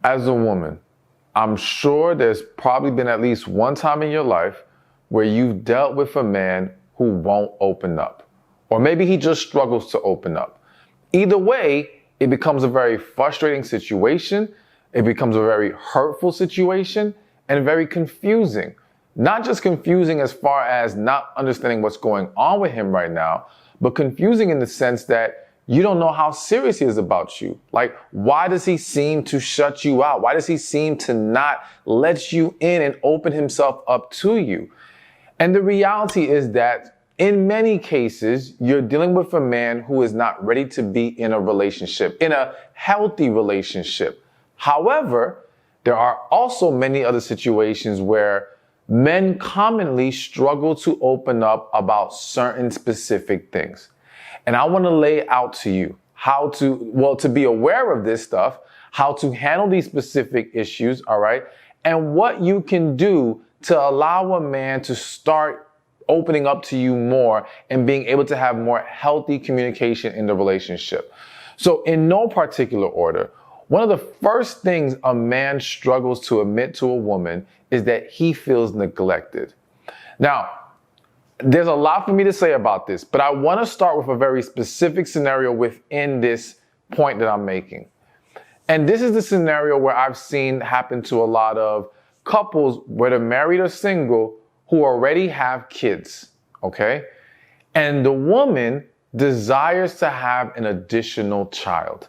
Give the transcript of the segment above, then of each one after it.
As a woman, I'm sure there's probably been at least one time in your life where you've dealt with a man who won't open up. Or maybe he just struggles to open up. Either way, it becomes a very frustrating situation. It becomes a very hurtful situation and very confusing. Not just confusing as far as not understanding what's going on with him right now, but confusing in the sense that you don't know how serious he is about you. Like, why does he seem to shut you out? Why does he seem to not let you in and open himself up to you? And the reality is that in many cases, you're dealing with a man who is not ready to be in a relationship, in a healthy relationship. However, there are also many other situations where men commonly struggle to open up about certain specific things. And I want to lay out to you how to be aware of this stuff, how to handle these specific issues, all right? And what you can do to allow a man to start opening up to you more and being able to have more healthy communication in the relationship. So in no particular order, one of the first things a man struggles to admit to a woman is that he feels neglected. Now, there's a lot for me to say about this, but I want to start with a very specific scenario within this point that I'm making. And this is the scenario where I've seen happen to a lot of couples, whether married or single, who already have kids, okay? And the woman desires to have an additional child.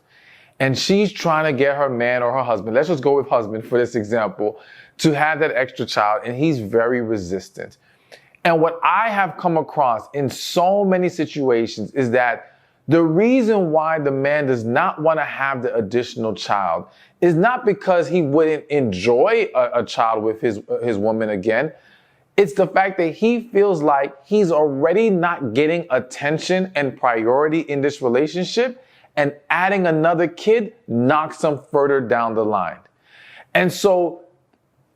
And she's trying to get her man or her husband, let's just go with husband for this example, to have that extra child, and he's very resistant. And what I have come across in so many situations is that the reason why the man does not want to have the additional child is not because he wouldn't enjoy a child with his woman again. It's the fact that he feels like he's already not getting attention and priority in this relationship, and adding another kid knocks him further down the line. And so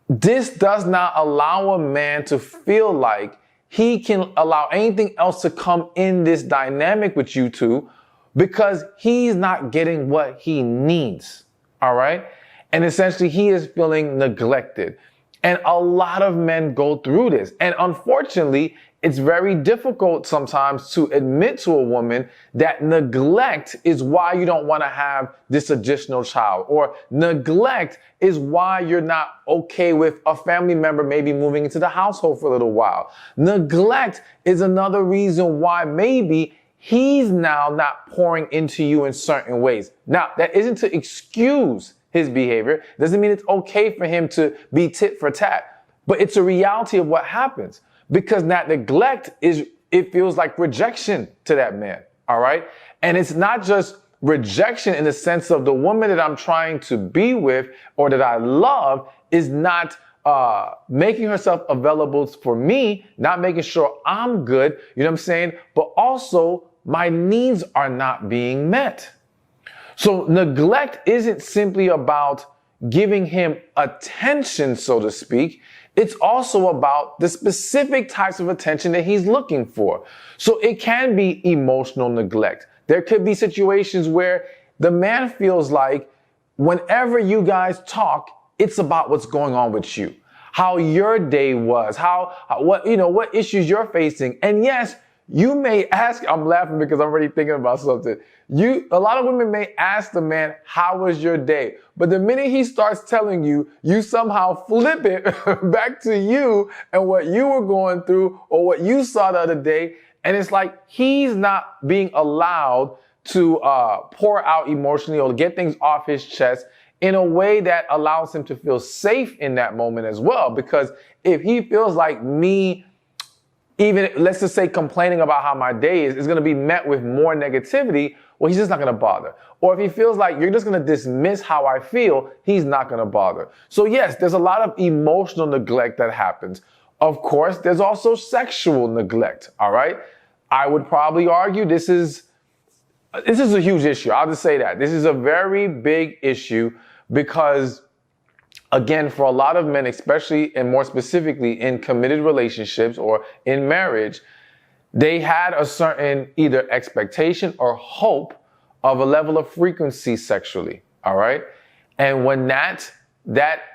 this does not allow a man to feel like he can allow anything else to come in this dynamic with you two, because he's not getting what he needs. All right. And essentially he is feeling neglected. And a lot of men go through this. And unfortunately, it's very difficult sometimes to admit to a woman that neglect is why you don't want to have this additional child, or neglect is why you're not okay with a family member maybe moving into the household for a little while. Neglect is another reason why maybe he's now not pouring into you in certain ways. Now, that isn't to excuse his behavior. Doesn't mean it's okay for him to be tit for tat, but it's a reality of what happens. Because that neglect it feels like rejection to that man, all right? And it's not just rejection in the sense of the woman that I'm trying to be with or that I love is not making herself available for me, not making sure I'm good, you know what I'm saying? But also my needs are not being met. So neglect isn't simply about giving him attention, so to speak. It's also about the specific types of attention that he's looking for. So it can be emotional neglect. There could be situations where the man feels like whenever you guys talk, it's about what's going on with you, how your day was, what issues you're facing. And yes, you may ask, I'm laughing because I'm already thinking about something. A lot of women may ask the man, how was your day? But the minute he starts telling you, you somehow flip it back to you and what you were going through or what you saw the other day. And it's like he's not being allowed to pour out emotionally or get things off his chest in a way that allows him to feel safe in that moment as well. Because if he feels like me, even let's just say complaining about how my day is going to be met with more negativity, well, he's just not going to bother. Or if he feels like you're just going to dismiss how I feel, he's not going to bother. So yes, there's a lot of emotional neglect that happens. Of course, there's also sexual neglect. All right. I would probably argue this is a huge issue. I'll just say that. This is a very big issue because, again, for a lot of men, especially and more specifically in committed relationships or in marriage, they had a certain either expectation or hope of a level of frequency sexually, all right? And when that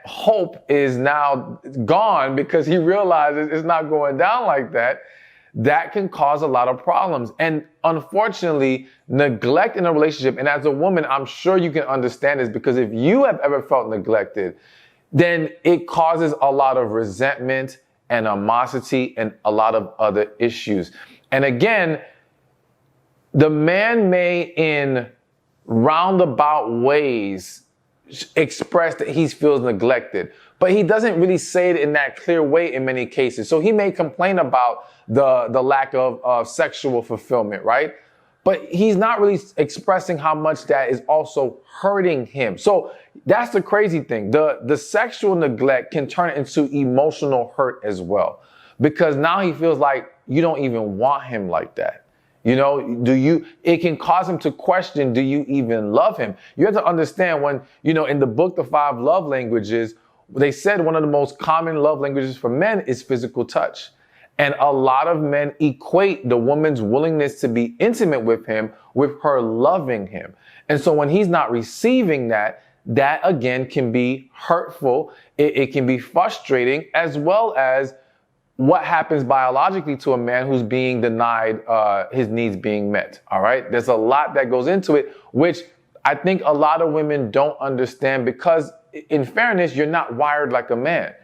hope is now gone because he realizes it's not going down like that, that can cause a lot of problems. And unfortunately, neglect in a relationship, and as a woman, I'm sure you can understand this, because if you have ever felt neglected, then it causes a lot of resentment, animosity, and a lot of other issues. And again, the man may, in roundabout ways, express that he feels neglected, but he doesn't really say it in that clear way in many cases. So he may complain about the lack of sexual fulfillment, right? But he's not really expressing how much that is also hurting him. So that's the crazy thing. The sexual neglect can turn into emotional hurt as well, because now he feels like you don't even want him like that. You know, it can cause him to question, do you even love him? You have to understand, when, in the book, The 5 Love Languages, they said one of the most common love languages for men is physical touch. And a lot of men equate the woman's willingness to be intimate with him with her loving him. And so when he's not receiving that again can be hurtful. It can be frustrating, as well as what happens biologically to a man who's being denied his needs being met. All right. There's a lot that goes into it, which I think a lot of women don't understand, because in fairness, you're not wired like a man.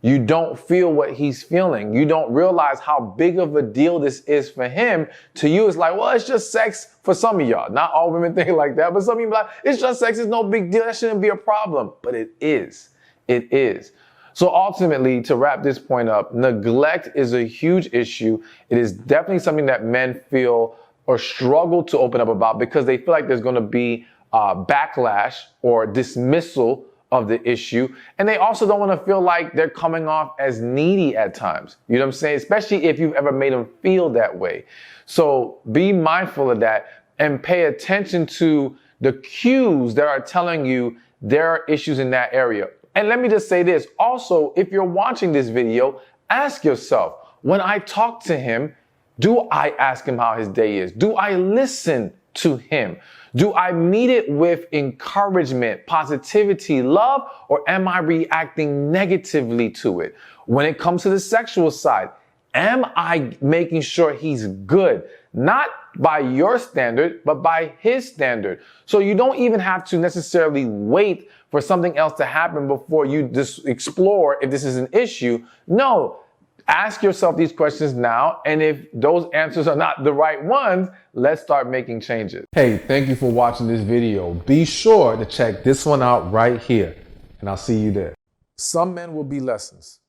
You don't feel what he's feeling. You don't realize how big of a deal this is for him. To you, it's like, well, it's just sex. For some of y'all, not all women think like that, but some of you like, it's just sex. It's no big deal. That shouldn't be a problem. But it is. It is. So ultimately, to wrap this point up, neglect is a huge issue. It is definitely something that men feel or struggle to open up about, because they feel like there's going to be backlash or dismissal of the issue. And they also don't want to feel like they're coming off as needy at times. You know what I'm saying? Especially if you've ever made them feel that way. So be mindful of that and pay attention to the cues that are telling you there are issues in that area. And let me just say this. Also, if you're watching this video, ask yourself, when I talk to him, do I ask him how his day is? Do I listen to him? Do I meet it with encouragement, positivity, love, or am I reacting negatively to it? When it comes to the sexual side, am I making sure he's good? Not by your standard, but by his standard. So you don't even have to necessarily wait for something else to happen before you just explore if this is an issue. No. Ask yourself these questions now, and if those answers are not the right ones, let's start making changes. Hey, thank you for watching this video. Be sure to check this one out right here, and I'll see you there. Some men will be lessons,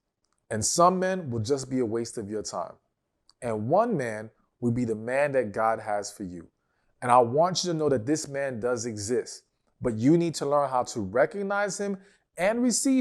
and some men will just be a waste of your time. And one man will be the man that God has for you. And I want you to know that this man does exist, but you need to learn how to recognize him and receive